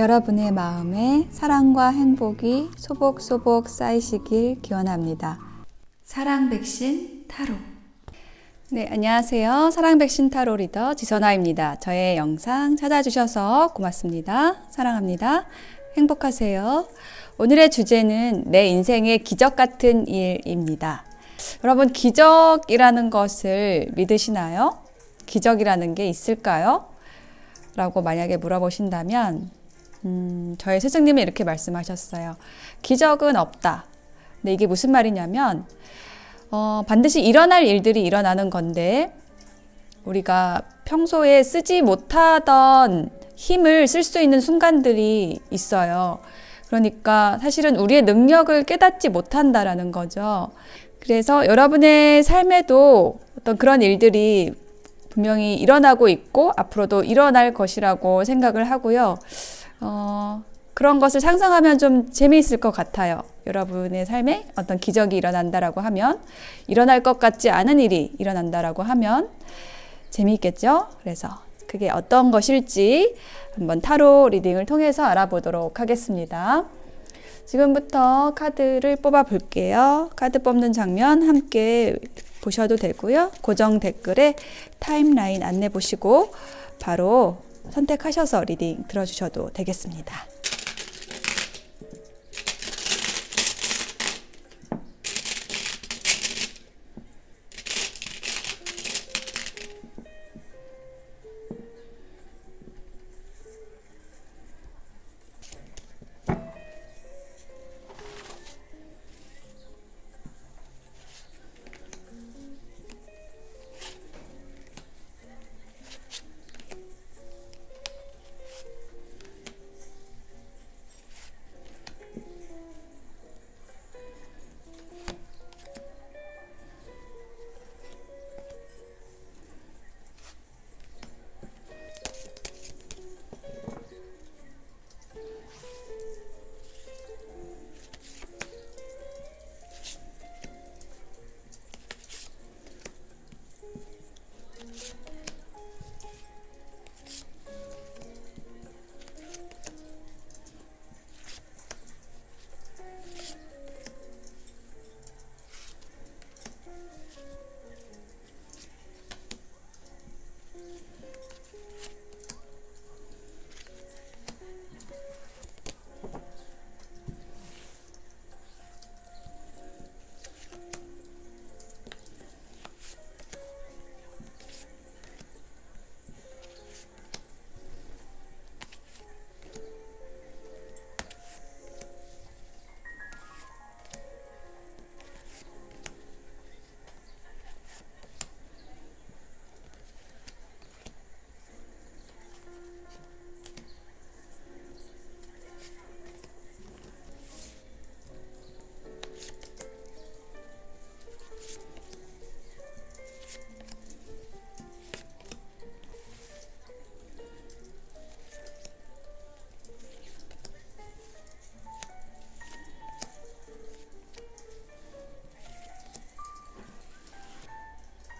여러분의 마음에 사랑과 행복이 소복소복 쌓이시길 기원합니다. 사랑 백신 타로. 네, 안녕하세요. 사랑 백신 타로 리더 지선아입니다. 저의 영상 찾아주셔서 고맙습니다. 사랑합니다. 행복하세요. 오늘의 주제는 내 인생의 기적 같은 일입니다. 여러분, 기적이라는 것을 믿으시나요? 기적이라는 게 있을까요? 라고 만약에 물어보신다면 저의 스승님이 이렇게 말씀하셨어요. 기적은 없다. 근데 이게 무슨 말이냐면 반드시 일어날 일들이 일어나는 건데 우리가 평소에 쓰지 못하던 힘을 쓸 수 있는 순간들이 있어요. 그러니까 사실은 우리의 능력을 깨닫지 못한다라는 거죠. 그래서 여러분의 삶에도 어떤 그런 일들이 분명히 일어나고 있고 앞으로도 일어날 것이라고 생각을 하고요. 그런 것을 상상하면 좀 재미있을 것 같아요. 여러분의 삶에 어떤 기적이 일어난다라고 하면, 일어날 것 같지 않은 일이 일어난다라고 하면 재미있겠죠? 그래서 그게 어떤 것일지 한번 타로 리딩을 통해서 알아보도록 하겠습니다. 지금부터 카드를 뽑아 볼게요. 카드 뽑는 장면 함께 보셔도 되고요. 고정 댓글에 타임라인 안내 보시고 바로 선택하셔서 리딩 들어주셔도 되겠습니다.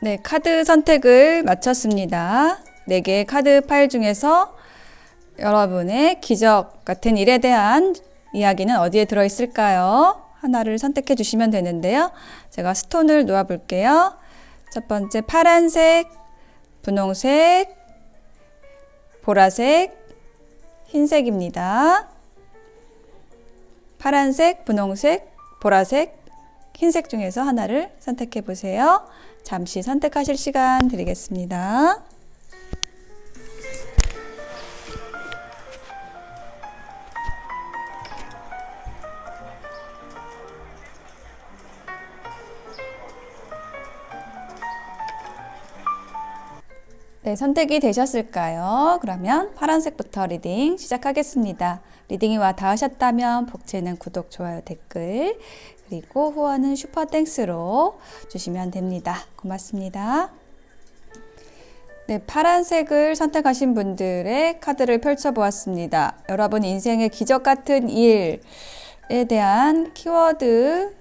네, 카드 선택을 마쳤습니다. 4개의 카드 파일 중에서 여러분의 기적 같은 일에 대한 이야기는 어디에 들어있을까요? 하나를 선택해 주시면 되는데요. 제가 스톤을 놓아 볼게요. 첫 번째 파란색, 분홍색, 보라색, 흰색입니다. 파란색, 분홍색, 보라색, 흰색 중에서 하나를 선택해 보세요. 잠시 선택하실 시간 드리겠습니다. 네, 선택이 되셨을까요? 그러면 파란색부터 리딩 시작하겠습니다. 리딩이 와 닿으셨다면 복채는 구독, 좋아요, 댓글, 그리고 후원은 슈퍼땡스로 주시면 됩니다. 고맙습니다. 네, 파란색을 선택하신 분들의 카드를 펼쳐보았습니다. 여러분 인생의 기적 같은 일에 대한 키워드,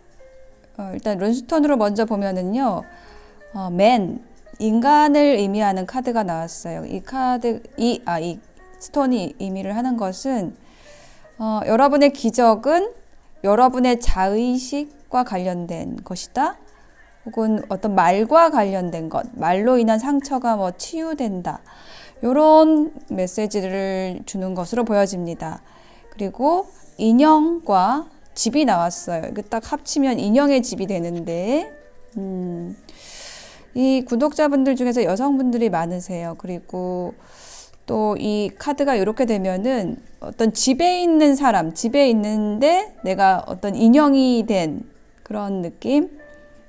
일단 룬스톤으로 먼저 보면은요, 맨, 인간을 의미하는 카드가 나왔어요. 이 스톤이 의미를 하는 것은 여러분의 기적은 여러분의 자의식과 관련된 것이다. 혹은 어떤 말과 관련된 것, 말로 인한 상처가 뭐 치유된다. 이런 메시지를 주는 것으로 보여집니다. 그리고 인형과 집이 나왔어요. 이거 딱 합치면 인형의 집이 되는데, 이 구독자분들 중에서 여성분들이 많으세요. 그리고 또 이 카드가 이렇게 되면은 어떤 집에 있는 사람, 집에 있는데 내가 어떤 인형이 된 그런 느낌?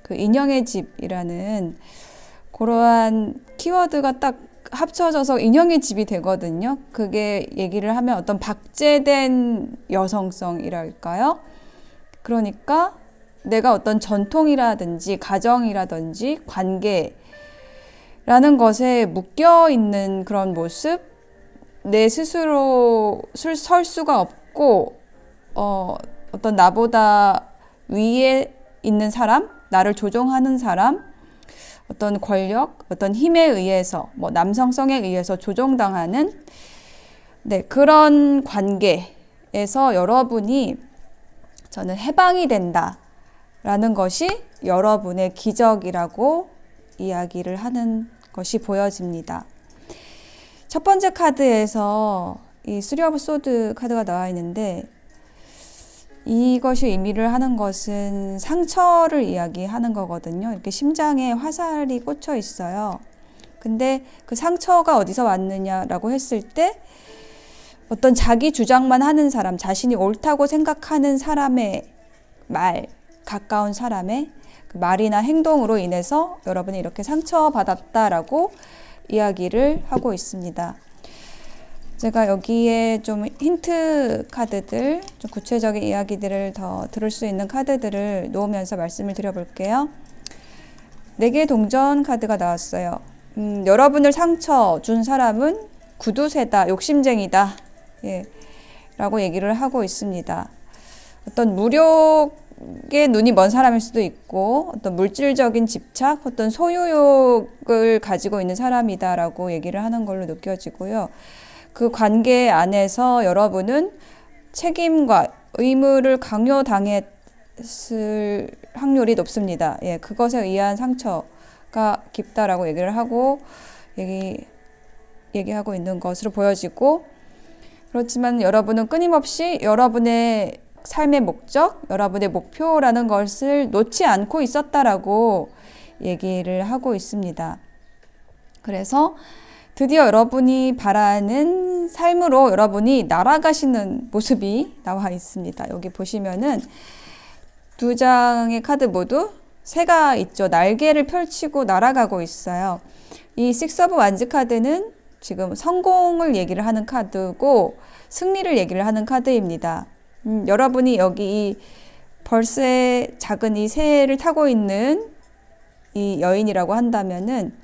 그 인형의 집이라는 그러한 키워드가 딱 합쳐져서 인형의 집이 되거든요. 그게 얘기를 하면 어떤 박제된 여성성이랄까요? 그러니까 내가 어떤 전통이라든지 가정이라든지 관계라는 것에 묶여 있는 그런 모습, 내 스스로 설 수가 없고 어떤 나보다 위에 있는 사람, 나를 조종하는 사람, 어떤 권력, 어떤 힘에 의해서, 뭐 남성성에 의해서 조종당하는 그런 관계에서 여러분이 저는 해방이 된다라는 것이 여러분의 기적이라고 이야기를 하는 것이 보여집니다. 첫 번째 카드에서 이 쓰리 오브 소드 카드가 나와 있는데 이것이 의미를 하는 것은 상처를 이야기하는 거거든요. 이렇게 심장에 화살이 꽂혀 있어요. 근데 그 상처가 어디서 왔느냐라고 했을 때 어떤 자기 주장만 하는 사람, 자신이 옳다고 생각하는 사람의 말, 가까운 사람의 그 말이나 행동으로 인해서 여러분이 이렇게 상처받았다라고 이야기를 하고 있습니다. 제가 여기에 좀 힌트 카드들, 좀 구체적인 이야기들을 더 들을 수 있는 카드들을 놓으면서 말씀을 드려볼게요. 4개의 동전 카드가 나왔어요. 여러분을 상처 준 사람은 구두쇠다, 욕심쟁이다, 라고 얘기를 하고 있습니다. 어떤 무력에 눈이 먼 사람일 수도 있고 어떤 물질적인 집착, 어떤 소유욕을 가지고 있는 사람이다라고 얘기를 하는 걸로 느껴지고요. 그 관계 안에서 여러분은 책임과 의무를 강요당했을 확률이 높습니다. 그것에 의한 상처가 깊다라고 얘기를 하고 얘기하고 있는 것으로 보여지고, 그렇지만 여러분은 끊임없이 여러분의 삶의 목적, 여러분의 목표라는 것을 놓지 않고 있었다라고 얘기를 하고 있습니다. 그래서 드디어 여러분이 바라는 삶으로 여러분이 날아가시는 모습이 나와 있습니다. 여기 보시면은 2장의 카드 모두 새가 있죠. 날개를 펼치고 날아가고 있어요. 이 식스 오브 완즈 카드는 지금 성공을 얘기를 하는 카드고 승리를 얘기를 하는 카드입니다. 여러분이 여기 이 벌스의 작은 이 새를 타고 있는 이 여인이라고 한다면은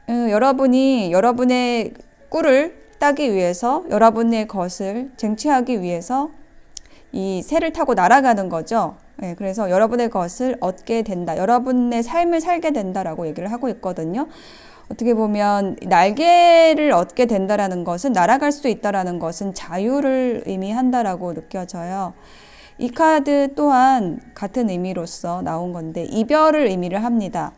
여러분이 여러분의 꿀을 따기 위해서, 여러분의 것을 쟁취하기 위해서 이 새를 타고 날아가는 거죠. 그래서 여러분의 것을 얻게 된다, 여러분의 삶을 살게 된다라고 얘기를 하고 있거든요. 어떻게 보면 날개를 얻게 된다라는 것은, 날아갈 수 있다라는 것은 자유를 의미한다라고 느껴져요. 이 카드 또한 같은 의미로서 나온 건데 이별을 의미를 합니다.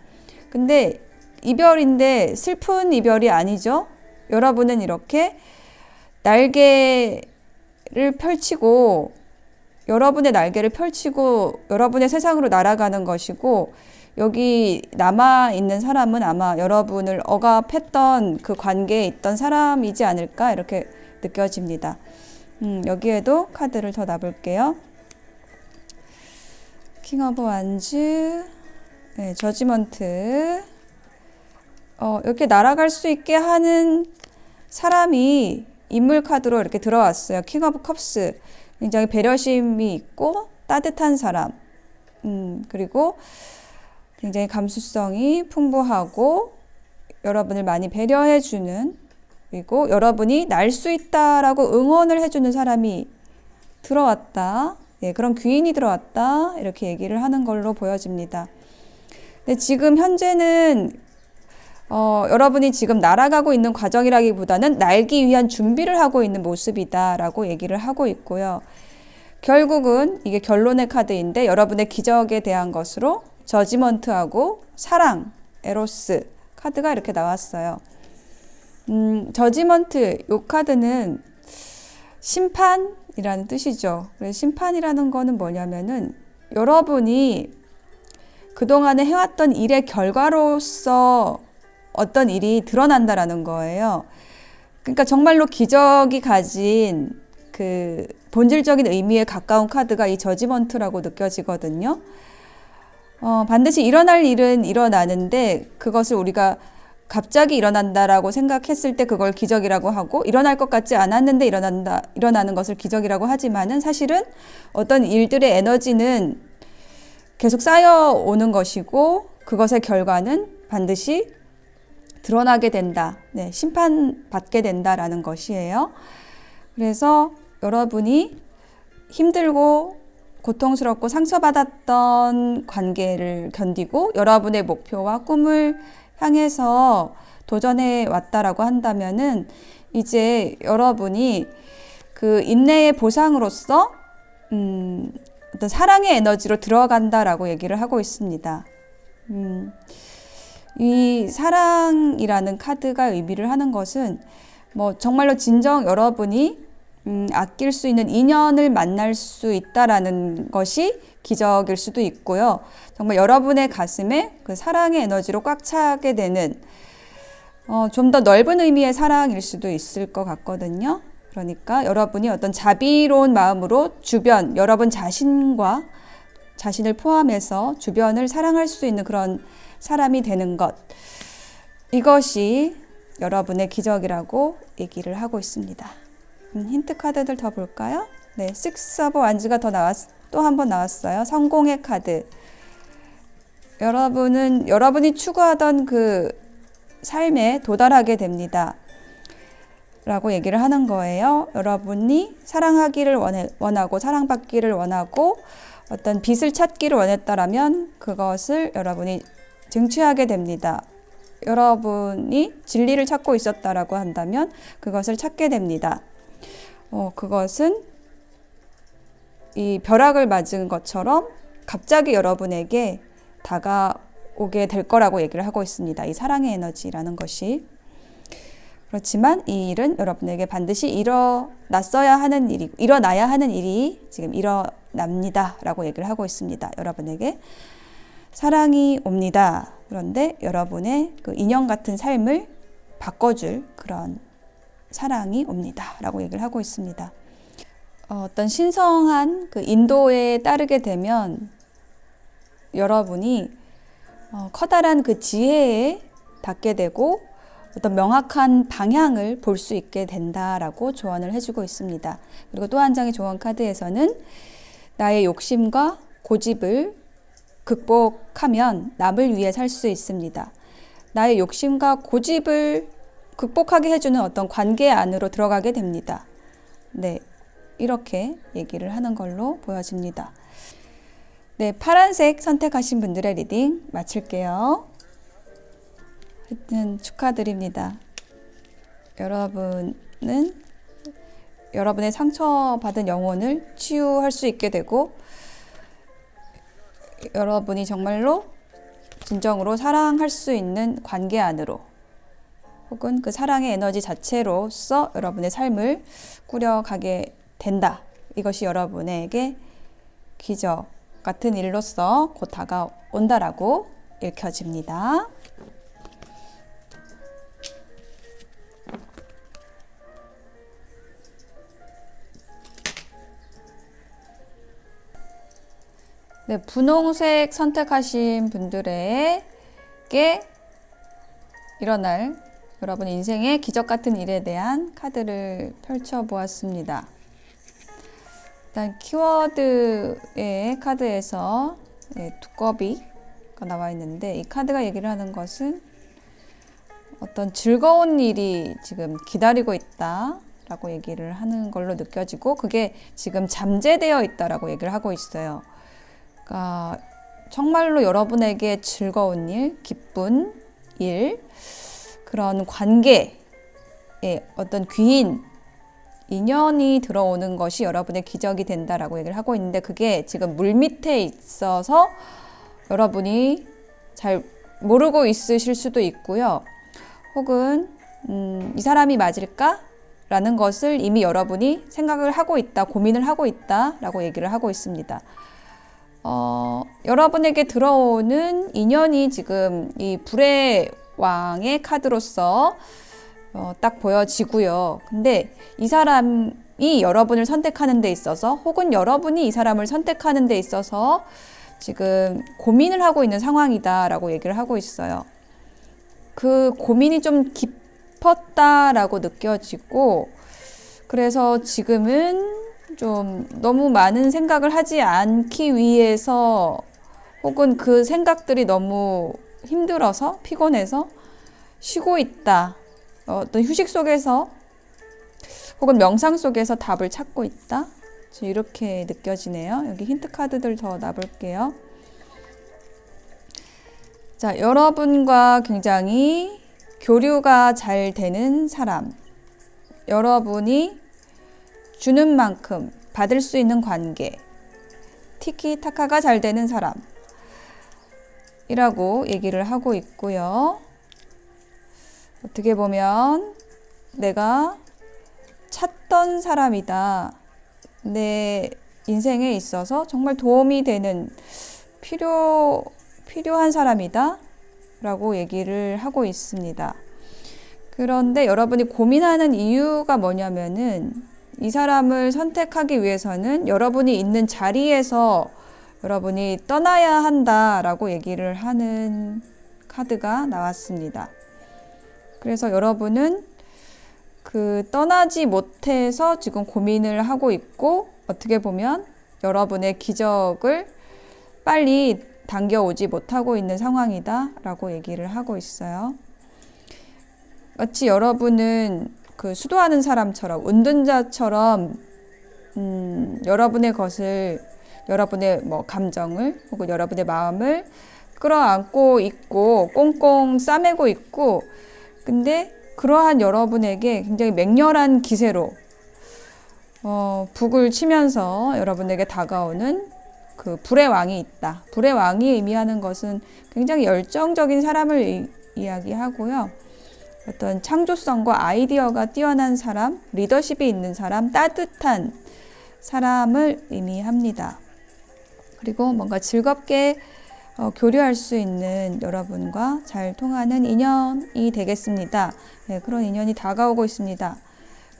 근데 이별인데 슬픈 이별이 아니죠. 여러분은 이렇게 날개를 펼치고, 여러분의 날개를 펼치고 여러분의 세상으로 날아가는 것이고, 여기 남아있는 사람은 아마 여러분을 억압했던 그 관계에 있던 사람이지 않을까 이렇게 느껴집니다. 여기에도 카드를 더 놔볼게요. 킹 오브 완즈, 저지먼트. 이렇게 날아갈 수 있게 하는 사람이 인물 카드로 이렇게 들어왔어요. 킹 오브 컵스. 굉장히 배려심이 있고 따뜻한 사람. 그리고 굉장히 감수성이 풍부하고 여러분을 많이 배려해주는, 그리고 여러분이 날 수 있다라고 응원을 해주는 사람이 들어왔다. 그런 귀인이 들어왔다. 이렇게 얘기를 하는 걸로 보여집니다. 근데 지금 현재는 여러분이 지금 날아가고 있는 과정이라기보다는 날기 위한 준비를 하고 있는 모습이다라고 얘기를 하고 있고요. 결국은 이게 결론의 카드인데 여러분의 기적에 대한 것으로 저지먼트하고 사랑, 에로스 카드가 이렇게 나왔어요. 저지먼트 이 카드는 심판이라는 뜻이죠. 그래서 심판이라는 거는 뭐냐면은 여러분이 그동안에 해왔던 일의 결과로서 어떤 일이 드러난다라는 거예요. 그러니까 정말로 기적이 가진 그 본질적인 의미에 가까운 카드가 이 저지먼트라고 느껴지거든요. 반드시 일어날 일은 일어나는데 그것을 우리가 갑자기 일어난다라고 생각했을 때 그걸 기적이라고 하고 일어날 것 같지 않았는데 일어나는 것을 기적이라고 하지만은 사실은 어떤 일들의 에너지는 계속 쌓여오는 것이고 그것의 결과는 반드시 드러나게 된다. 네, 심판받게 된다라는 것이에요. 그래서 여러분이 힘들고 고통스럽고 상처받았던 관계를 견디고 여러분의 목표와 꿈을 향해서 도전해 왔다라고 한다면은 이제 여러분이 그 인내의 보상으로서 어떤 사랑의 에너지로 들어간다라고 얘기를 하고 있습니다. 이 사랑이라는 카드가 의미를 하는 것은 뭐 정말로 진정 여러분이 아낄 수 있는 인연을 만날 수 있다라는 것이 기적일 수도 있고요. 정말 여러분의 가슴에 그 사랑의 에너지로 꽉 차게 되는 좀 더 넓은 의미의 사랑일 수도 있을 것 같거든요. 그러니까 여러분이 어떤 자비로운 마음으로 주변, 여러분 자신과 자신을 포함해서 주변을 사랑할 수 있는 그런 사람이 되는 것. 이것이 여러분의 기적이라고 얘기를 하고 있습니다. 힌트 카드들 더 볼까요? 네, Six of Wands가 또 한 번 나왔어요. 성공의 카드. 여러분이 추구하던 그 삶에 도달하게 됩니다. 라고 얘기를 하는 거예요. 여러분이 사랑하기를 원하고 사랑받기를 원하고 어떤 빛을 찾기를 원했다라면 그것을 여러분이 쟁취하게 됩니다. 여러분이 진리를 찾고 있었다라고 한다면 그것을 찾게 됩니다. 그것은 이 벼락을 맞은 것처럼 갑자기 여러분에게 다가오게 될 거라고 얘기를 하고 있습니다. 이 사랑의 에너지라는 것이. 그렇지만 이 일은 여러분에게 반드시 일어나야 하는 일이 지금 일어납니다. 라고 얘기를 하고 있습니다. 여러분에게 사랑이 옵니다. 그런데 여러분의 그 인형 같은 삶을 바꿔줄 그런 사랑이 옵니다. 라고 얘기를 하고 있습니다. 어떤 신성한 그 인도에 따르게 되면 여러분이 커다란 그 지혜에 닿게 되고 어떤 명확한 방향을 볼 수 있게 된다라고 조언을 해주고 있습니다. 그리고 또 한 장의 조언 카드에서는 나의 욕심과 고집을 극복하면 남을 위해 살 수 있습니다. 나의 욕심과 고집을 극복하게 해주는 어떤 관계 안으로 들어가게 됩니다. 네, 이렇게 얘기를 하는 걸로 보여집니다. 네, 파란색 선택하신 분들의 리딩 마칠게요. 하여튼 축하드립니다. 여러분은 여러분의 상처받은 영혼을 치유할 수 있게 되고 여러분이 정말로 진정으로 사랑할 수 있는 관계 안으로 혹은 그 사랑의 에너지 자체로서 여러분의 삶을 꾸려가게 된다. 이것이 여러분에게 기적 같은 일로서 곧 다가온다라고 읽혀집니다. 네, 분홍색 선택하신 분들에게 일어날 여러분 인생의 기적 같은 일에 대한 카드를 펼쳐 보았습니다. 일단 키워드의 카드에서 두꺼비가 나와 있는데 이 카드가 얘기를 하는 것은 어떤 즐거운 일이 지금 기다리고 있다라고 얘기를 하는 걸로 느껴지고 그게 지금 잠재되어 있다라고 얘기를 하고 있어요. 그러니까 정말로 여러분에게 즐거운 일, 기쁜 일, 그런 관계에 어떤 귀인, 인연이 들어오는 것이 여러분의 기적이 된다라고 얘기를 하고 있는데, 그게 지금 물밑에 있어서 여러분이 잘 모르고 있으실 수도 있고요. 혹은 이 사람이 맞을까? 라는 것을 이미 여러분이 생각을 하고 있다, 고민을 하고 있다 라고 얘기를 하고 있습니다. 여러분에게 들어오는 인연이 지금 이 불의 왕의 카드로서 딱 보여지고요. 근데 이 사람이 여러분을 선택하는 데 있어서, 혹은 여러분이 이 사람을 선택하는 데 있어서 지금 고민을 하고 있는 상황이다라고 얘기를 하고 있어요. 그 고민이 좀 깊었다라고 느껴지고, 그래서 지금은 좀 너무 많은 생각을 하지 않기 위해서, 혹은 그 생각들이 너무 힘들어서, 피곤해서 쉬고 있다. 어떤 휴식 속에서 혹은 명상 속에서 답을 찾고 있다. 이렇게 느껴지네요. 여기 힌트 카드들 더 놔볼게요. 자, 여러분과 굉장히 교류가 잘 되는 사람, 여러분이 주는 만큼 받을 수 있는 관계, 티키타카가 잘 되는 사람이라고 얘기를 하고 있고요. 어떻게 보면 내가 찾던 사람이다. 내 인생에 있어서 정말 도움이 되는 필요한 사람이다 라고 얘기를 하고 있습니다. 그런데 여러분이 고민하는 이유가 뭐냐면은, 이 사람을 선택하기 위해서는 여러분이 있는 자리에서 여러분이 떠나야 한다라고 얘기를 하는 카드가 나왔습니다. 그래서 여러분은 떠나지 못해서 지금 고민을 하고 있고, 어떻게 보면 여러분의 기적을 빨리 당겨오지 못하고 있는 상황이다 라고 얘기를 하고 있어요. 마치 여러분은 수도하는 사람처럼, 운전자처럼 여러분의 것을, 여러분의 감정을 혹은 여러분의 마음을 끌어안고 있고 꽁꽁 싸매고 있고, 근데 그러한 여러분에게 굉장히 맹렬한 기세로 북을 치면서 여러분에게 다가오는 그 불의 왕이 있다. 불의 왕이 의미하는 것은 굉장히 열정적인 사람을 이야기하고요. 어떤 창조성과 아이디어가 뛰어난 사람, 리더십이 있는 사람, 따뜻한 사람을 의미합니다. 그리고 뭔가 즐겁게 교류할 수 있는, 여러분과 잘 통하는 인연이 되겠습니다. 네, 그런 인연이 다가오고 있습니다.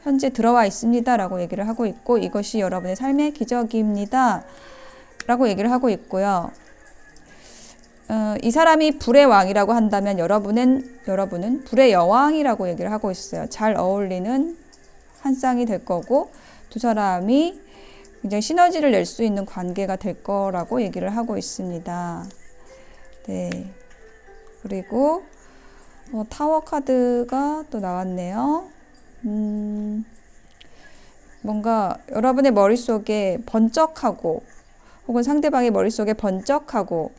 현재 들어와 있습니다 라고 얘기를 하고 있고, 이것이 여러분의 삶의 기적입니다 라고 얘기를 하고 있고요. 이 사람이 불의 왕이라고 한다면 여러분은 불의 여왕이라고 얘기를 하고 있어요. 잘 어울리는 한 쌍이 될 거고, 두 사람이 굉장히 시너지를 낼 수 있는 관계가 될 거라고 얘기를 하고 있습니다. 네. 그리고 타워 카드가 또 나왔네요. 뭔가 여러분의 머릿속에 번쩍하고, 혹은 상대방의 머릿속에 번쩍하고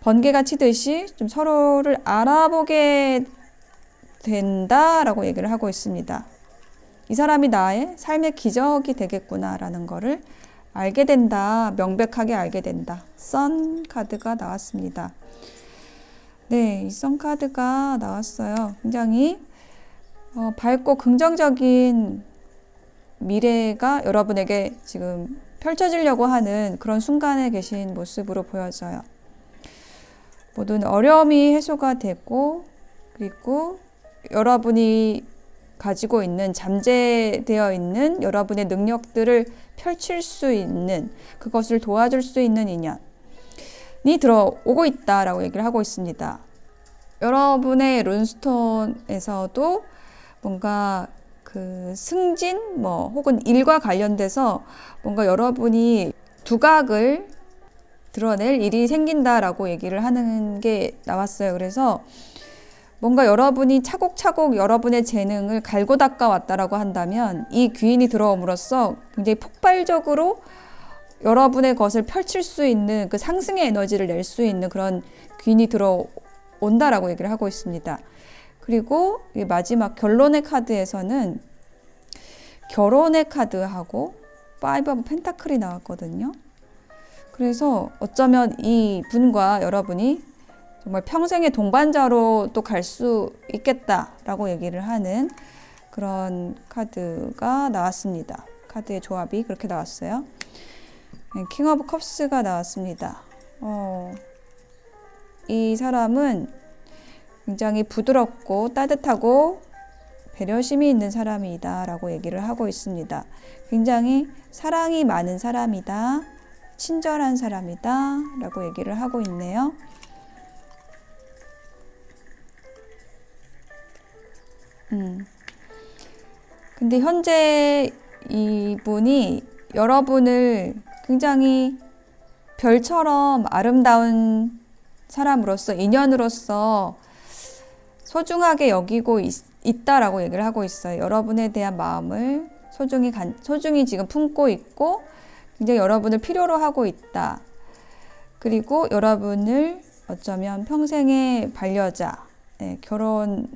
번개가 치듯이 좀 서로를 알아보게 된다라고 얘기를 하고 있습니다. 이 사람이 나의 삶의 기적이 되겠구나라는 거를 알게 된다, 명백하게 알게 된다. 선 카드가 나왔습니다. 네, 이 선 카드가 나왔어요. 굉장히 밝고 긍정적인 미래가 여러분에게 지금 펼쳐지려고 하는 그런 순간에 계신 모습으로 보여져요. 모든 어려움이 해소가 되고, 그리고 여러분이 가지고 있는, 잠재되어 있는 여러분의 능력들을 펼칠 수 있는, 그것을 도와줄 수 있는 인연이 들어오고 있다라고 얘기를 하고 있습니다. 여러분의 룬스톤에서도 뭔가 승진, 혹은 일과 관련돼서 뭔가 여러분이 두각을 드러낼 일이 생긴다라고 얘기를 하는 게 나왔어요. 그래서 뭔가 여러분이 차곡차곡 여러분의 재능을 갈고 닦아왔다라고 한다면, 이 귀인이 들어옴으로써 굉장히 폭발적으로 여러분의 것을 펼칠 수 있는, 그 상승의 에너지를 낼 수 있는 그런 귀인이 들어오고 온다라고 얘기를 하고 있습니다. 그리고 이 마지막 결론의 카드에서는 결혼의 카드하고 파이브 오브 펜타클이 나왔거든요. 그래서 어쩌면 이 분과 여러분이 정말 평생의 동반자로 또 갈 수 있겠다라고 얘기를 하는 그런 카드가 나왔습니다. 카드의 조합이 그렇게 나왔어요. 킹 오브 컵스가 나왔습니다. 이 사람은 굉장히 부드럽고 따뜻하고 배려심이 있는 사람이다 라고 얘기를 하고 있습니다. 굉장히 사랑이 많은 사람이다, 친절한 사람이다 라고 얘기를 하고 있네요. 근데 현재 이분이 여러분을 굉장히 별처럼 아름다운 사람으로서, 인연으로서 소중하게 여기고 있다라고 얘기를 하고 있어요. 여러분에 대한 마음을 소중히 지금 품고 있고 굉장히 여러분을 필요로 하고 있다. 그리고 여러분을 어쩌면 평생의 반려자, 결혼을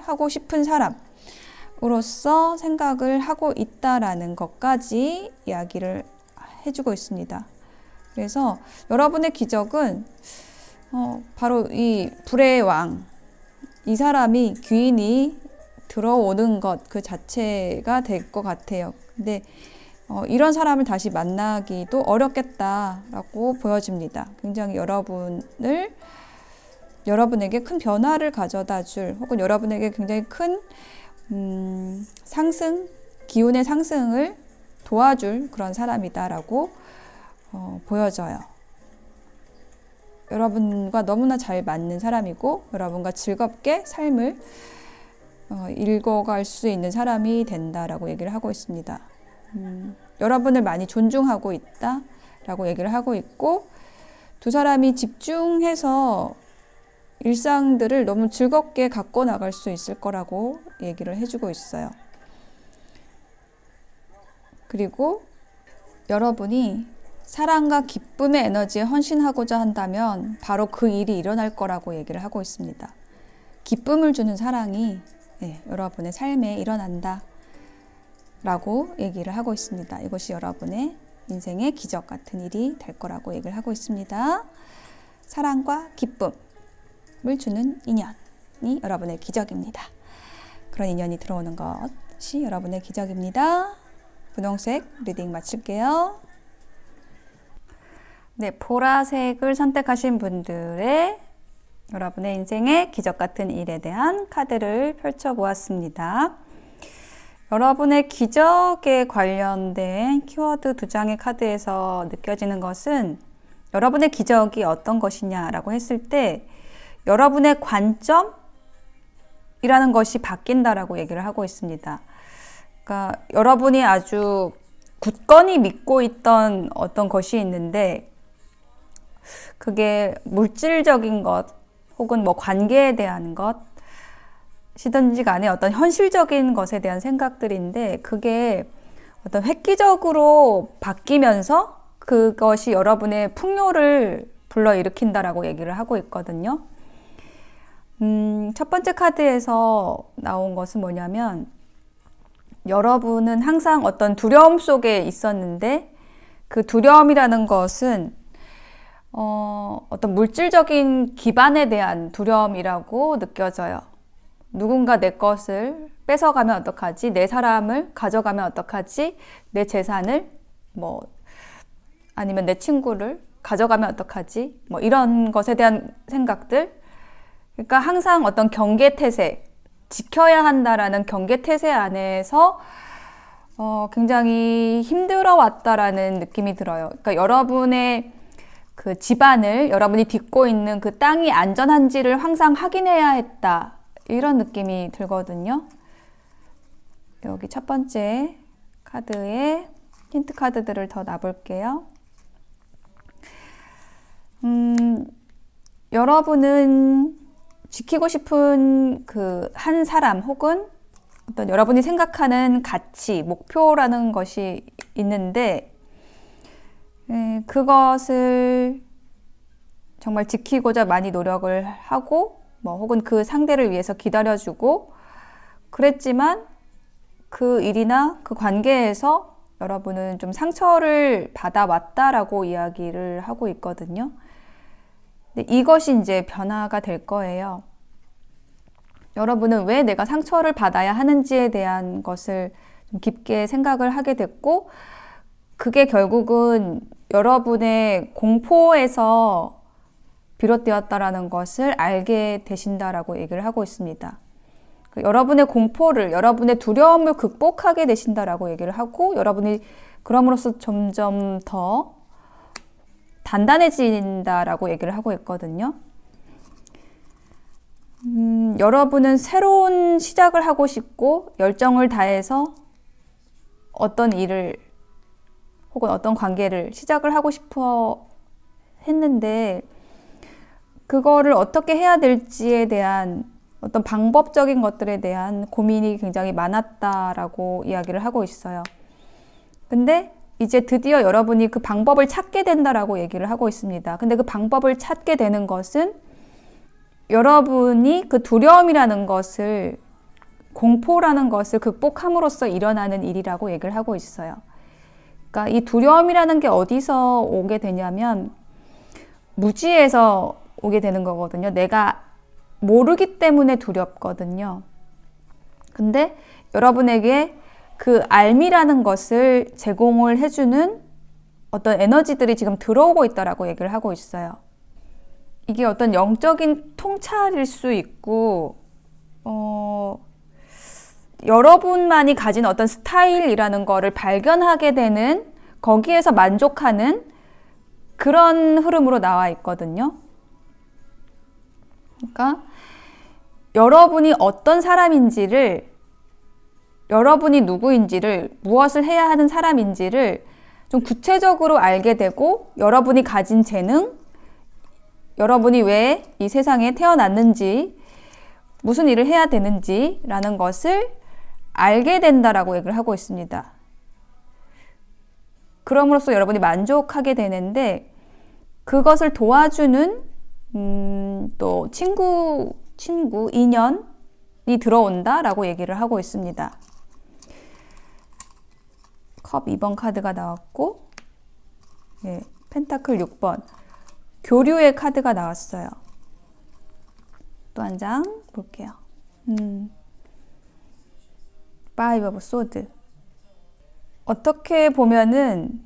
하고 싶은 사람으로서 생각을 하고 있다라는 것까지 이야기를 해주고 있습니다. 그래서 여러분의 기적은 바로 이 불의 왕, 이 사람이 귀인이 들어오는 것 그 자체가 될 것 같아요. 근데 이런 사람을 다시 만나기도 어렵겠다라고 보여집니다. 굉장히 여러분에게 큰 변화를 가져다 줄, 혹은 여러분에게 굉장히 큰 기운의 상승을 도와줄 그런 사람이다라고 보여져요. 여러분과 너무나 잘 맞는 사람이고 여러분과 즐겁게 삶을 읽어갈 수 있는 사람이 된다라고 얘기를 하고 있습니다. 여러분을 많이 존중하고 있다라고 얘기를 하고 있고, 두 사람이 집중해서 일상들을 너무 즐겁게 갖고 나갈 수 있을 거라고 얘기를 해주고 있어요. 그리고 여러분이 사랑과 기쁨의 에너지에 헌신하고자 한다면 바로 그 일이 일어날 거라고 얘기를 하고 있습니다. 기쁨을 주는 사랑이 여러분의 삶에 일어난다 라고 얘기를 하고 있습니다. 이것이 여러분의 인생의 기적 같은 일이 될 거라고 얘기를 하고 있습니다. 사랑과 기쁨을 주는 인연이 여러분의 기적입니다. 그런 인연이 들어오는 것이 여러분의 기적입니다. 분홍색 리딩 마칠게요. 네, 보라색을 선택하신 분들의 여러분의 인생의 기적 같은 일에 대한 카드를 펼쳐보았습니다. 여러분의 기적에 관련된 키워드 2장의 카드에서 느껴지는 것은 여러분의 기적이 어떤 것이냐라고 했을 때 여러분의 관점이라는 것이 바뀐다라고 얘기를 하고 있습니다. 그러니까 여러분이 아주 굳건히 믿고 있던 어떤 것이 있는데 그게 물질적인 것 혹은 관계에 대한 것이든지 간에 어떤 현실적인 것에 대한 생각들인데 그게 어떤 획기적으로 바뀌면서 그것이 여러분의 풍요를 불러일으킨다라고 얘기를 하고 있거든요. 첫 번째 카드에서 나온 것은 뭐냐면 여러분은 항상 어떤 두려움 속에 있었는데 그 두려움이라는 것은 어떤 물질적인 기반에 대한 두려움이라고 느껴져요. 누군가 내 것을 뺏어가면 어떡하지? 내 사람을 가져가면 어떡하지? 내 재산을 아니면 내 친구를 가져가면 어떡하지? 이런 것에 대한 생각들. 그러니까 항상 어떤 경계태세, 지켜야 한다라는 경계태세 안에서 굉장히 힘들어 왔다라는 느낌이 들어요. 그러니까 여러분의 그 집안을, 여러분이 딛고 있는 그 땅이 안전한지를 항상 확인해야 했다. 이런 느낌이 들거든요. 여기 첫 번째 카드에 힌트 카드들을 더 놔볼게요. 여러분은 지키고 싶은 그 한 사람 혹은 어떤 여러분이 생각하는 가치, 목표라는 것이 있는데 그것을 정말 지키고자 많이 노력을 하고 혹은 그 상대를 위해서 기다려주고 그랬지만 그 일이나 그 관계에서 여러분은 좀 상처를 받아왔다라고 이야기를 하고 있거든요. 근데 이것이 이제 변화가 될 거예요. 여러분은 왜 내가 상처를 받아야 하는지에 대한 것을 좀 깊게 생각을 하게 됐고, 그게 결국은 여러분의 공포에서 비롯되었다라는 것을 알게 되신다라고 얘기를 하고 있습니다. 여러분의 공포를, 여러분의 두려움을 극복하게 되신다라고 얘기를 하고, 여러분이 그럼으로써 점점 더 단단해진다라고 얘기를 하고 있거든요. 여러분은 새로운 시작을 하고 싶고 열정을 다해서 어떤 일을 혹은 어떤 관계를 시작을 하고 싶어 했는데 그거를 어떻게 해야 될지에 대한 어떤 방법적인 것들에 대한 고민이 굉장히 많았다라고 이야기를 하고 있어요. 근데 이제 드디어 여러분이 그 방법을 찾게 된다라고 얘기를 하고 있습니다. 근데 그 방법을 찾게 되는 것은 여러분이 그 두려움이라는 것을, 공포라는 것을 극복함으로써 일어나는 일이라고 얘기를 하고 있어요. 그러니까 이 두려움이라는 게 어디서 오게 되냐면 무지에서 오게 되는 거거든요. 내가 모르기 때문에 두렵거든요. 근데 여러분에게 그 알미라는 것을 제공을 해주는 어떤 에너지들이 지금 들어오고 있다라고 얘기를 하고 있어요. 이게 어떤 영적인 통찰일 수 있고, 여러분만이 가진 어떤 스타일이라는 거를 발견하게 되는, 거기에서 만족하는 그런 흐름으로 나와 있거든요. 그러니까 여러분이 어떤 사람인지를, 여러분이 누구인지를, 무엇을 해야 하는 사람인지를 좀 구체적으로 알게 되고, 여러분이 가진 재능, 여러분이 왜 이 세상에 태어났는지, 무슨 일을 해야 되는지라는 것을 알게 된다라고 얘기를 하고 있습니다. 그럼으로써 여러분이 만족하게 되는데 그것을 도와주는 또 친구, 인연이 들어온다라고 얘기를 하고 있습니다. 컵 2번 카드가 나왔고, 예, 펜타클 6번. 교류의 카드가 나왔어요. 또 한 장 볼게요. 파이브 오브 소드. 어떻게 보면은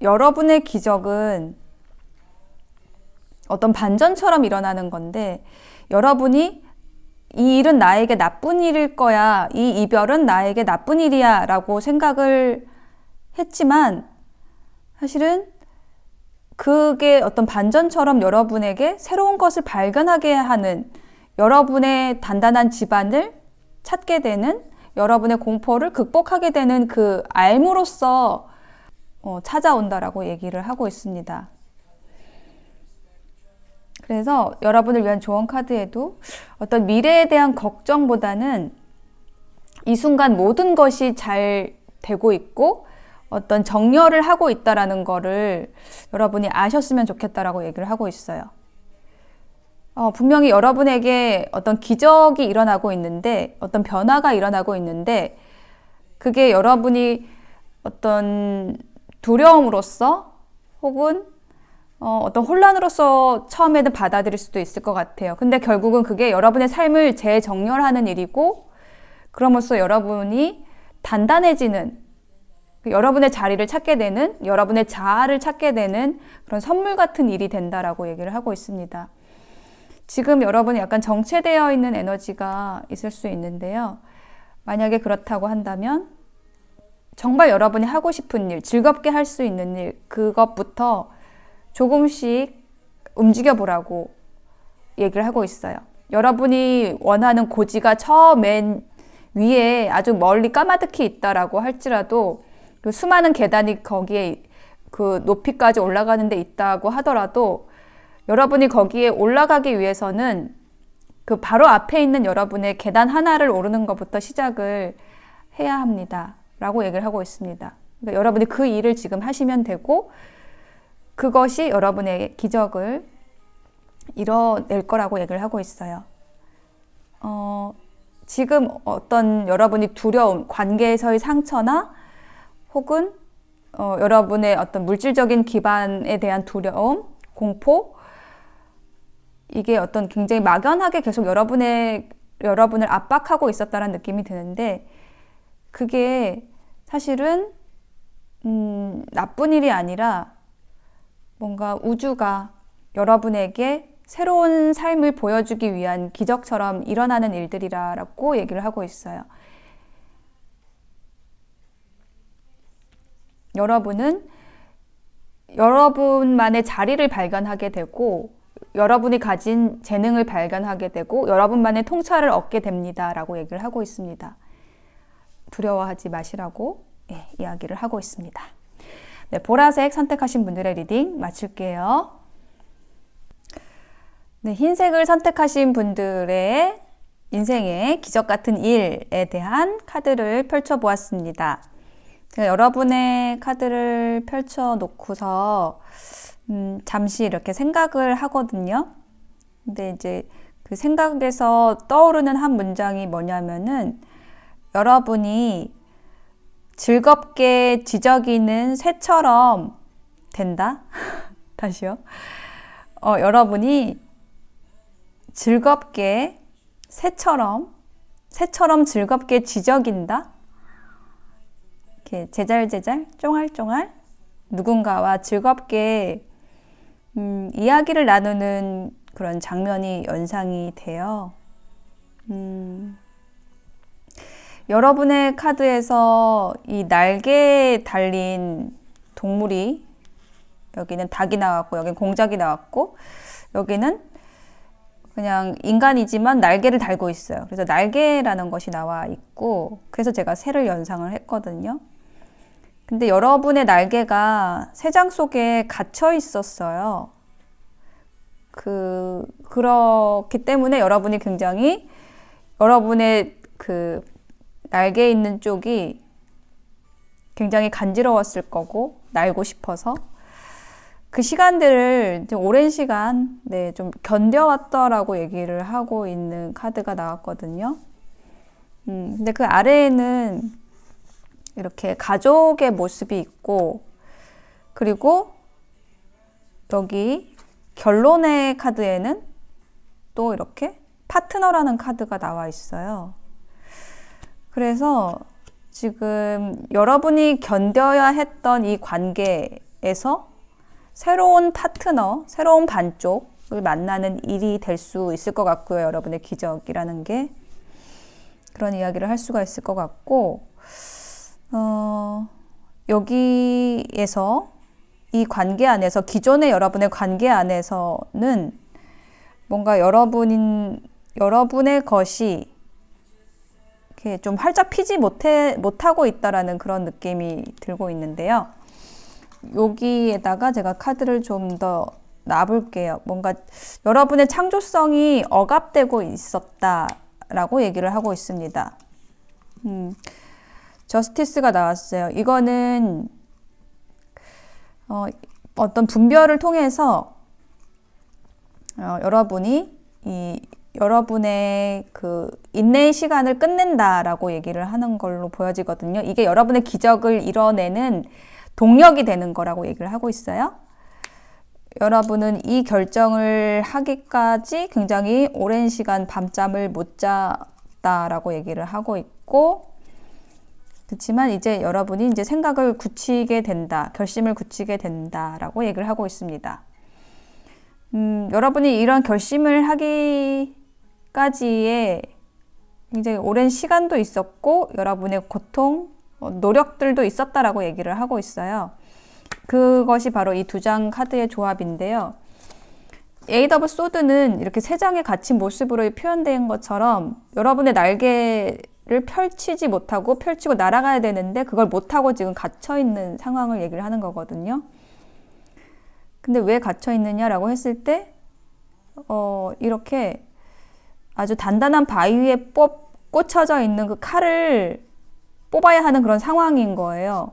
여러분의 기적은 어떤 반전처럼 일어나는 건데, 여러분이 이 일은 나에게 나쁜 일일 거야, 이 이별은 나에게 나쁜 일이야 라고 생각을 했지만 사실은 그게 어떤 반전처럼 여러분에게 새로운 것을 발견하게 하는, 여러분의 단단한 지반을 찾게 되는, 여러분의 공포를 극복하게 되는 그 알므로써 찾아온다라고 얘기를 하고 있습니다. 그래서 여러분을 위한 조언 카드에도 어떤 미래에 대한 걱정보다는 이 순간 모든 것이 잘 되고 있고 어떤 정렬을 하고 있다라는 거를 여러분이 아셨으면 좋겠다라고 얘기를 하고 있어요. 분명히 여러분에게 어떤 기적이 일어나고 있는데, 어떤 변화가 일어나고 있는데, 그게 여러분이 어떤 두려움으로써 혹은 어떤 혼란으로서 처음에는 받아들일 수도 있을 것 같아요. 근데 결국은 그게 여러분의 삶을 재정렬하는 일이고, 그럼으로써 여러분이 단단해지는, 여러분의 자리를 찾게 되는, 여러분의 자아를 찾게 되는 그런 선물 같은 일이 된다라고 얘기를 하고 있습니다. 지금 여러분이 약간 정체되어 있는 에너지가 있을 수 있는데요. 만약에 그렇다고 한다면 정말 여러분이 하고 싶은 일, 즐겁게 할 수 있는 일, 그것부터 조금씩 움직여 보라고 얘기를 하고 있어요. 여러분이 원하는 고지가 저 맨 위에 아주 멀리 까마득히 있다라고 할지라도, 그 수많은 계단이 거기에 그 높이까지 올라가는 데 있다고 하더라도 여러분이 거기에 올라가기 위해서는 그 바로 앞에 있는 여러분의 계단 하나를 오르는 것부터 시작을 해야 합니다 라고 얘기를 하고 있습니다. 그러니까 여러분이 그 일을 지금 하시면 되고, 그것이 여러분의 기적을 이뤄낼 거라고 얘기를 하고 있어요. 지금 어떤 여러분이 두려움, 관계에서의 상처나 혹은 여러분의 어떤 물질적인 기반에 대한 두려움, 공포, 이게 어떤 굉장히 막연하게 계속 여러분을 압박하고 있었다는 느낌이 드는데, 그게 사실은 나쁜 일이 아니라 뭔가 우주가 여러분에게 새로운 삶을 보여주기 위한 기적처럼 일어나는 일들이라고 얘기를 하고 있어요. 여러분은 여러분만의 자리를 발견하게 되고, 여러분이 가진 재능을 발견하게 되고, 여러분만의 통찰을 얻게 됩니다 라고 얘기를 하고 있습니다. 두려워하지 마시라고 이야기를 하고 있습니다. 네, 보라색 선택하신 분들의 리딩 마칠게요. 네, 흰색을 선택하신 분들의 인생의 기적 같은 일에 대한 카드를 펼쳐보았습니다. 여러분의 카드를 펼쳐놓고서 잠시 이렇게 생각을 하거든요. 근데 이제 그 생각에서 떠오르는 한 문장이 뭐냐면은, 여러분이 즐겁게 지저귀는 새처럼 된다? 다시요. 여러분이 즐겁게 새처럼 즐겁게 지저긴다? 이렇게 제잘제잘, 쫑알쫑알 누군가와 즐겁게 이야기를 나누는 그런 장면이 연상이 돼요. 여러분의 카드에서 이 날개에 달린 동물이, 여기는 닭이 나왔고 여기는 공작이 나왔고 여기는 그냥 인간이지만 날개를 달고 있어요. 그래서 날개라는 것이 나와 있고, 그래서 제가 새를 연상을 했거든요. 근데 여러분의 날개가 새장 속에 갇혀 있었어요. 그렇기 때문에 여러분이 굉장히, 여러분의 그 날개에 있는 쪽이 굉장히 간지러웠을 거고, 날고 싶어서 그 시간들을 좀 오랜 시간 좀 견뎌왔더라고 얘기를 하고 있는 카드가 나왔거든요. 근데 그 아래에는 이렇게 가족의 모습이 있고, 그리고 여기 결론의 카드에는 또 이렇게 파트너라는 카드가 나와 있어요. 그래서 지금 여러분이 견뎌야 했던 이 관계에서 새로운 파트너, 새로운 반쪽을 만나는 일이 될 수 있을 것 같고요. 여러분의 기적이라는 게 그런 이야기를 할 수가 있을 것 같고, 여기에서 이 관계 안에서, 기존의 여러분의 관계 안에서는 뭔가 여러분의 것이 이렇게 좀 활짝 피지 못하고 있다라는 그런 느낌이 들고 있는데요. 여기에다가 제가 카드를 좀 더 놔볼게요. 뭔가 여러분의 창조성이 억압되고 있었다라고 얘기를 하고 있습니다. 저스티스가 나왔어요. 이거는 어떤 분별을 통해서 여러분이 여러분의 그 인내의 시간을 끝낸다라고 얘기를 하는 걸로 보여지거든요. 이게 여러분의 기적을 이뤄내는 동력이 되는 거라고 얘기를 하고 있어요. 여러분은 이 결정을 하기까지 굉장히 오랜 시간 밤잠을 못 잤다라고 얘기를 하고 있고, 그렇지만 이제 여러분이 이제 생각을 굳히게 된다, 결심을 굳히게 된다라고 얘기를 하고 있습니다. 여러분이 이런 결심을 하기까지의 굉장히 오랜 시간도 있었고, 여러분의 고통, 노력들도 있었다라고 얘기를 하고 있어요. 그것이 바로 이 두 장 카드의 조합인데요. 에이드 오브 소드는 이렇게 세 장에 갇힌 모습으로 표현된 것처럼 여러분의 날개를 펼치지 못하고 펼치고 날아가야 되는데 그걸 못하고 지금 갇혀있는 상황을 얘기를 하는 거거든요. 근데 왜 갇혀있느냐라고 했을 때 이렇게 아주 단단한 바위 위에 꽂혀져 있는 그 칼을 뽑아야 하는 그런 상황인 거예요.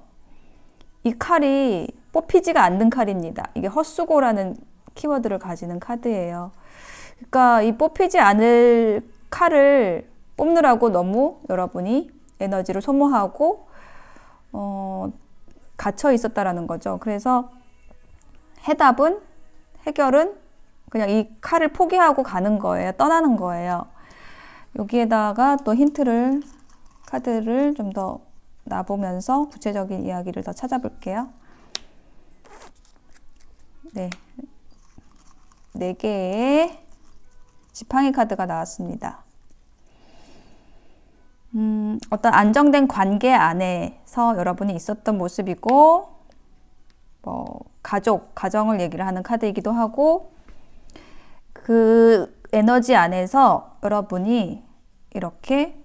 이 칼이 뽑히지가 않는 칼입니다. 이게 헛수고라는 키워드를 가지는 카드예요. 그러니까 이 뽑히지 않을 칼을 뽑느라고 너무 여러분이 에너지를 소모하고 갇혀 있었다라는 거죠. 그래서 해결은 그냥 이 칼을 포기하고 가는 거예요. 떠나는 거예요. 여기에다가 또 카드를 좀 더 놔보면서 구체적인 이야기를 더 찾아볼게요. 네. 4개의 지팡이 카드가 나왔습니다. 어떤 안정된 관계 안에서 여러분이 있었던 모습이고, 가정을 얘기를 하는 카드이기도 하고, 그 에너지 안에서 여러분이 이렇게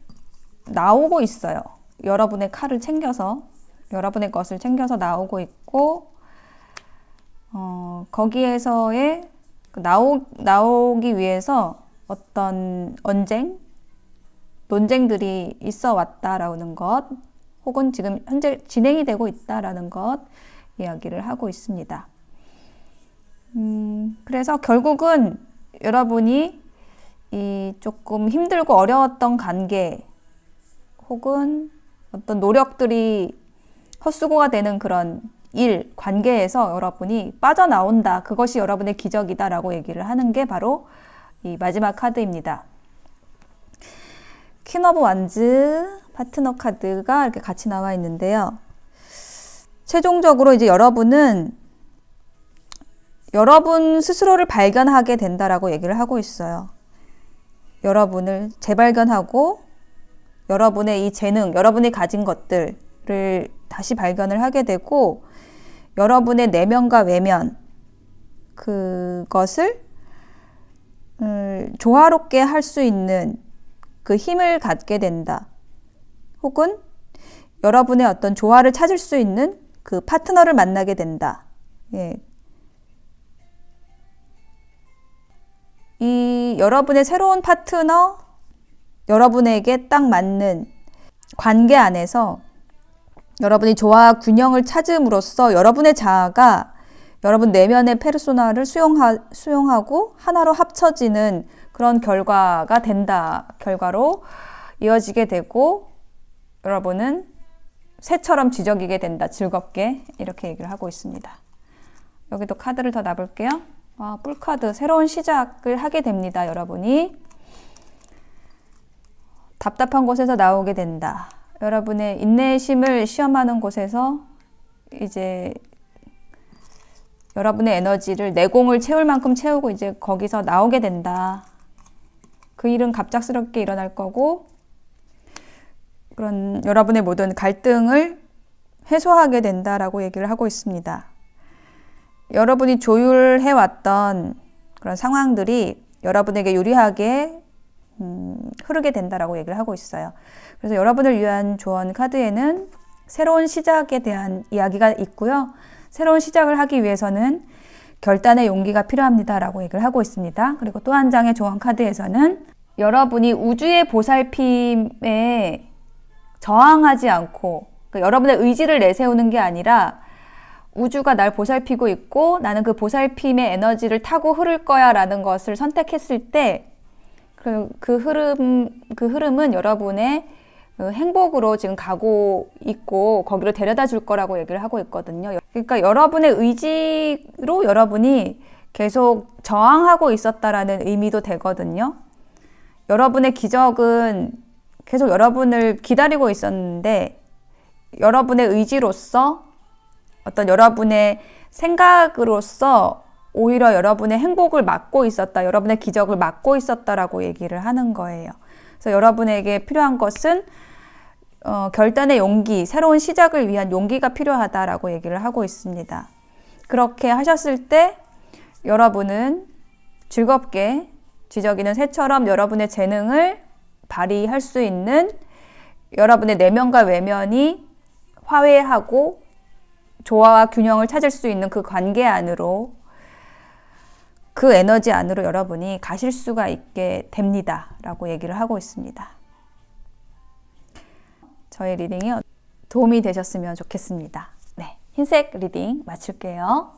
나오고 있어요. 여러분의 칼을 챙겨서, 여러분의 것을 챙겨서 나오고 있고, 거기에서의 나오기 위해서 어떤 논쟁들이 있어 왔다라는 것, 혹은 지금 현재 진행이 되고 있다라는 것 이야기를 하고 있습니다. 그래서 결국은 여러분이 이 조금 힘들고 어려웠던 관계, 혹은 어떤 노력들이 헛수고가 되는 그런 관계에서 여러분이 빠져나온다. 그것이 여러분의 기적이다라고 얘기를 하는 게 바로 이 마지막 카드입니다. 퀸 오브 완즈, 파트너 카드가 이렇게 같이 나와 있는데요. 최종적으로 이제 여러분 스스로를 발견하게 된다라고 얘기를 하고 있어요. 여러분을 재발견하고 여러분의 이 재능, 여러분이 가진 것들을 다시 발견을 하게 되고, 여러분의 내면과 외면, 그것을 조화롭게 할 수 있는 그 힘을 갖게 된다. 혹은 여러분의 어떤 조화를 찾을 수 있는 그 파트너를 만나게 된다. 예. 이 여러분의 새로운 파트너, 여러분에게 딱 맞는 관계 안에서 여러분이 조화 균형을 찾음으로써 여러분의 자아가 여러분 내면의 페르소나를 수용하고 하나로 합쳐지는 그런 결과로 이어지게 되고, 여러분은 새처럼 지저귀게 된다. 즐겁게. 이렇게 얘기를 하고 있습니다. 여기도 카드를 더 놔볼게요. 뿔카드. 새로운 시작을 하게 됩니다. 여러분이. 답답한 곳에서 나오게 된다. 여러분의 인내심을 시험하는 곳에서 이제 여러분의 에너지를, 내공을 채울 만큼 채우고 이제 거기서 나오게 된다. 그 일은 갑작스럽게 일어날 거고, 그런 여러분의 모든 갈등을 해소하게 된다라고 얘기를 하고 있습니다. 여러분이 조율해왔던 그런 상황들이 여러분에게 유리하게 흐르게 된다라고 얘기를 하고 있어요. 그래서 여러분을 위한 조언 카드에는 새로운 시작에 대한 이야기가 있고요. 새로운 시작을 하기 위해서는 결단의 용기가 필요합니다라고 얘기를 하고 있습니다. 그리고 또 한 장의 조언 카드에서는 여러분이 우주의 보살핌에 저항하지 않고, 그러니까 여러분의 의지를 내세우는 게 아니라 우주가 날 보살피고 있고 나는 그 보살핌의 에너지를 타고 흐를 거야 라는 것을 선택했을 때 그 흐름은 여러분의 행복으로 지금 가고 있고 거기로 데려다 줄 거라고 얘기를 하고 있거든요. 그러니까 여러분의 의지로 여러분이 계속 저항하고 있었다라는 의미도 되거든요. 여러분의 기적은 계속 여러분을 기다리고 있었는데, 여러분의 의지로서, 어떤 여러분의 생각으로서 오히려 여러분의 행복을 막고 있었다, 여러분의 기적을 막고 있었다라고 얘기를 하는 거예요. 그래서 여러분에게 필요한 것은 결단의 용기, 새로운 시작을 위한 용기가 필요하다라고 얘기를 하고 있습니다. 그렇게 하셨을 때 여러분은 즐겁게 지저귀는 새처럼 여러분의 재능을 발휘할 수 있는, 여러분의 내면과 외면이 화해하고 조화와 균형을 찾을 수 있는 그 관계 안으로, 그 에너지 안으로 여러분이 가실 수가 있게 됩니다 라고 얘기를 하고 있습니다. 저의 리딩이 도움이 되셨으면 좋겠습니다. 네, 흰색 리딩 마칠게요.